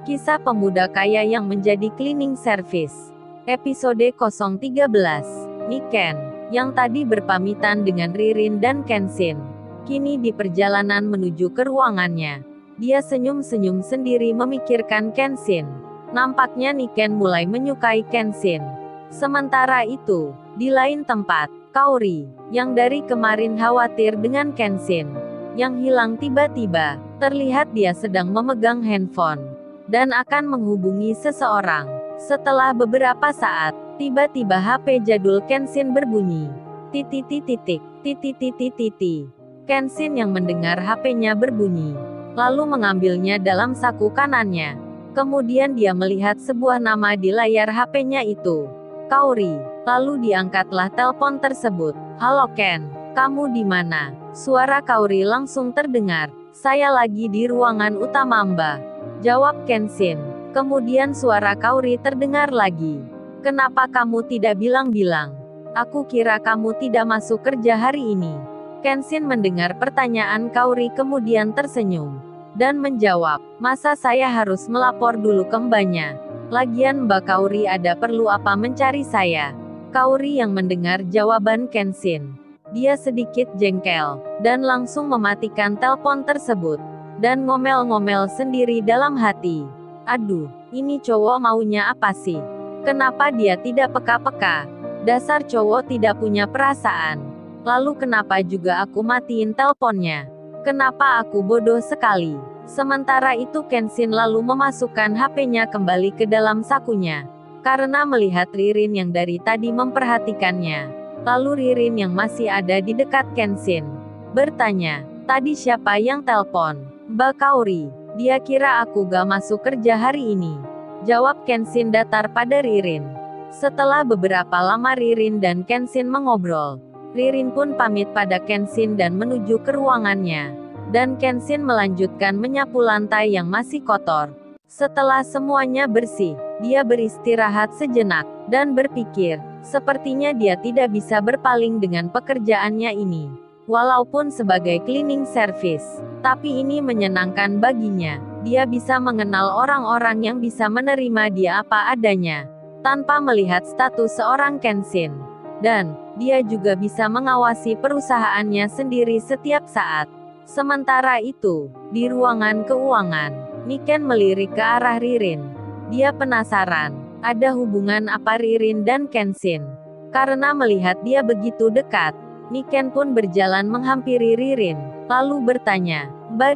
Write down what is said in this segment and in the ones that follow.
Kisah pemuda kaya yang menjadi cleaning service. Episode 013. Niken, yang tadi berpamitan dengan Ririn dan Kenshin, kini di perjalanan menuju ke ruangannya. Dia senyum-senyum sendiri memikirkan Kenshin. Nampaknya Niken mulai menyukai Kenshin. Sementara itu, di lain tempat, Kaori, yang dari kemarin khawatir dengan Kenshin, yang hilang tiba-tiba, terlihat dia sedang memegang handphone dan akan menghubungi seseorang. Setelah beberapa saat, tiba-tiba HP jadul Kenshin berbunyi. Kenshin yang mendengar HP-nya berbunyi, lalu mengambilnya dalam saku kanannya. Kemudian dia melihat sebuah nama di layar HP-nya itu. Kaori. Lalu diangkatlah telepon tersebut. "Halo Ken, kamu di mana?" Suara Kaori langsung terdengar. "Saya lagi di ruangan utama Mbak," jawab Kenshin. Kemudian suara Kaori terdengar lagi. "Kenapa kamu tidak bilang-bilang? Aku kira kamu tidak masuk kerja hari ini." Kenshin mendengar pertanyaan Kaori kemudian tersenyum dan menjawab, "Masa saya harus melapor dulu ke mbaknya? Lagian Mbak Kaori ada perlu apa mencari saya?" Kaori yang mendengar jawaban Kenshin, dia sedikit jengkel, dan langsung mematikan telepon tersebut, dan ngomel-ngomel sendiri dalam hati. "Aduh, ini cowok maunya apa sih? Kenapa dia tidak peka-peka? Dasar cowok tidak punya perasaan. Lalu kenapa juga aku matiin teleponnya? Kenapa aku bodoh sekali?" Sementara itu Kenshin lalu memasukkan HP-nya kembali ke dalam sakunya. Karena melihat Ririn yang dari tadi memperhatikannya. Lalu Ririn yang masih ada di dekat Kenshin bertanya, "Tadi siapa yang telpon?" "Mbak Kaori. Dia kira aku gak masuk kerja hari ini," jawab Kenshin datar pada Ririn. Setelah beberapa lama Ririn dan Kenshin mengobrol, Ririn pun pamit pada Kenshin dan menuju ke ruangannya. Dan Kenshin melanjutkan menyapu lantai yang masih kotor. Setelah semuanya bersih, dia beristirahat sejenak, dan berpikir, sepertinya dia tidak bisa berpaling dengan pekerjaannya ini. Walaupun sebagai cleaning service, tapi ini menyenangkan baginya. Dia bisa mengenal orang-orang yang bisa menerima dia apa adanya, tanpa melihat status seorang Kenshin. Dan, dia juga bisa mengawasi perusahaannya sendiri setiap saat. Sementara itu, di ruangan keuangan, Niken melirik ke arah Ririn. Dia penasaran, ada hubungan apa Ririn dan Kenshin? Karena melihat dia begitu dekat, Niken pun berjalan menghampiri Ririn, lalu bertanya, "Mbak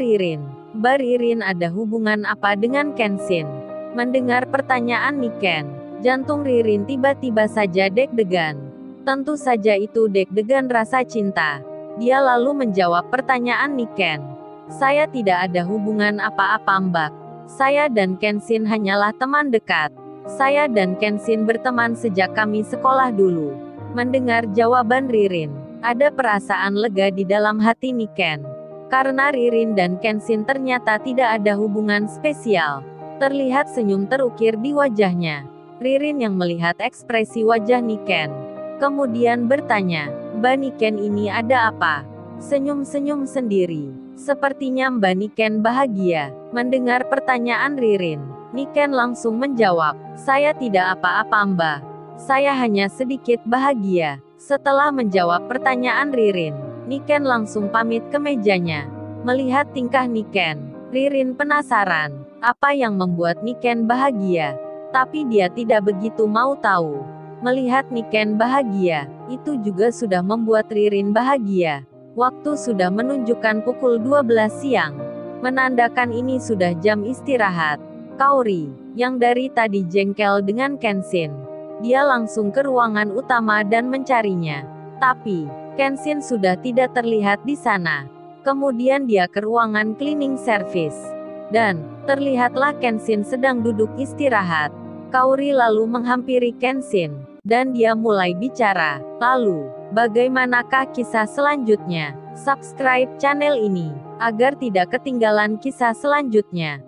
Ririn ada hubungan apa dengan Kenshin?" Mendengar pertanyaan Niken, jantung Ririn tiba-tiba saja deg-degan. Tentu saja itu deg-degan rasa cinta. Dia lalu menjawab pertanyaan Niken. "Saya tidak ada hubungan apa-apa Mbak. Saya dan Kenshin hanyalah teman dekat. Saya dan Kenshin berteman sejak kami sekolah dulu." Mendengar jawaban Ririn, ada perasaan lega di dalam hati Niken. Karena Ririn dan Kenshin ternyata tidak ada hubungan spesial. Terlihat senyum terukir di wajahnya. Ririn yang melihat ekspresi wajah Niken, kemudian bertanya, "Mbak Niken ini ada apa?" Senyum-senyum sendiri. Sepertinya Mbak Niken bahagia. Mendengar pertanyaan Ririn, Niken langsung menjawab, "Saya tidak apa-apa Mbak. Saya hanya sedikit bahagia." Setelah menjawab pertanyaan Ririn, Niken langsung pamit ke mejanya. Melihat tingkah Niken, Ririn penasaran, apa yang membuat Niken bahagia. Tapi dia tidak begitu mau tahu. Melihat Niken bahagia, itu juga sudah membuat Ririn bahagia. Waktu sudah menunjukkan pukul 12 siang. Menandakan ini sudah jam istirahat. Kaori, yang dari tadi jengkel dengan Kenshin, dia langsung ke ruangan utama dan mencarinya. Tapi, Kenshin sudah tidak terlihat di sana. Kemudian dia ke ruangan cleaning service. Dan, terlihatlah Kenshin sedang duduk istirahat. Kaori lalu menghampiri Kenshin, dan dia mulai bicara. "Lalu, bagaimanakah kisah selanjutnya? Subscribe channel ini, agar tidak ketinggalan kisah selanjutnya."